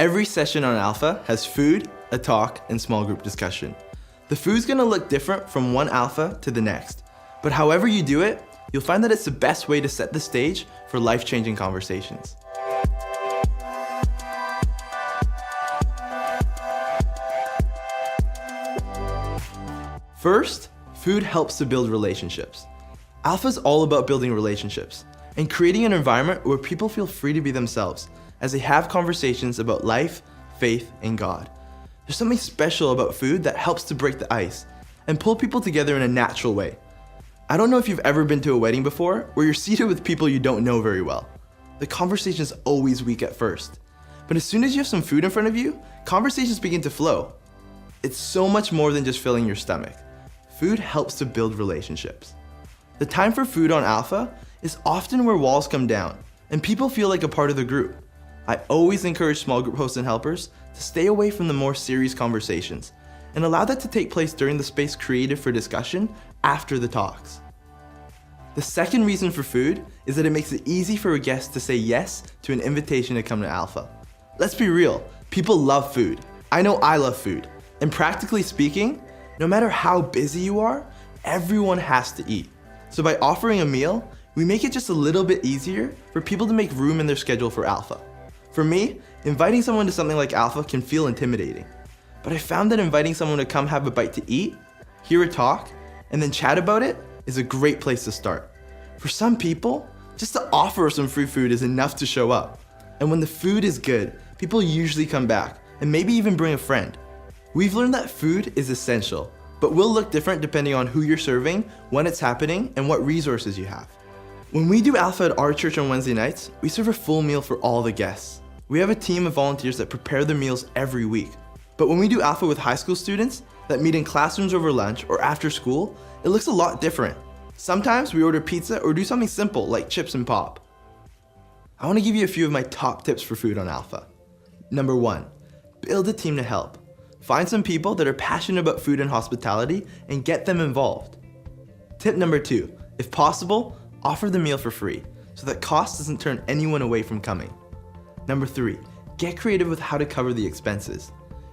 Every session on Alpha has food, a talk, and small group discussion. The food's gonna look different from one Alpha to the next, but however you do it, you'll find that it's the best way to set the stage for life-changing conversations. First, food helps to build relationships. Alpha's all about building relationships and creating an environment where people feel free to be themselves as they have conversations about life, faith, and God. There's something special about food that helps to break the ice and pull people together in a natural way. I don't know if you've ever been to a wedding before where you're seated with people you don't know very well. The conversation is always weak at first, but as soon as you have some food in front of you, conversations begin to flow. It's so much more than just filling your stomach. Food helps to build relationships. The time for food on Alpha is often where walls come down and people feel like a part of the group. I always encourage small group hosts and helpers to stay away from the more serious conversations and allow that to take place during the space created for discussion after the talks. The second reason for food is that it makes it easy for a guest to say yes to an invitation to come to Alpha. Let's be real, people love food. I know I love food. And practically speaking, no matter how busy you are, everyone has to eat. So by offering a meal, we make it just a little bit easier for people to make room in their schedule for Alpha. For me, inviting someone to something like Alpha can feel intimidating, but I found that inviting someone to come have a bite to eat, hear a talk, and then chat about it is a great place to start. For some people, just to offer some free food is enough to show up. And when the food is good, people usually come back and maybe even bring a friend. We've learned that food is essential, but will look different depending on who you're serving, when it's happening, and what resources you have. When we do Alpha at our church on Wednesday nights, we serve a full meal for all the guests. We have a team of volunteers that prepare the meals every week. But when we do Alpha with high school students that meet in classrooms over lunch or after school, it looks a lot different. Sometimes we order pizza or do something simple like chips and pop. I want to give you a few of my top tips for food on Alpha. Number 1, build a team to help. Find some people that are passionate about food and hospitality and get them involved. Tip number 2, if possible, offer the meal for free so that cost doesn't turn anyone away from coming. Number 3, get creative with how to cover the expenses.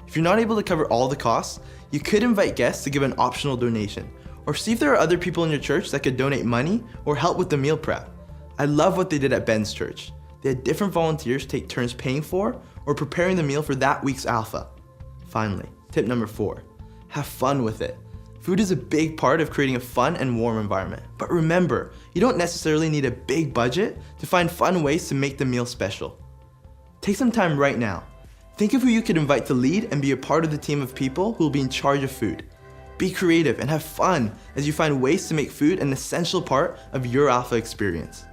If you're not able to cover all the costs, you could invite guests to give an optional donation, or see if there are other people in your church that could donate money or help with the meal prep. I love what they did at Ben's church. They had different volunteers take turns paying for or preparing the meal for that week's Alpha. Finally, tip number 4, have fun with it. Food is a big part of creating a fun and warm environment. But remember, you don't necessarily need a big budget to find fun ways to make the meal special. Take some time right now. Think of who you could invite to lead and be a part of the team of people who will be in charge of food. Be creative and have fun as you find ways to make food an essential part of your Alpha experience.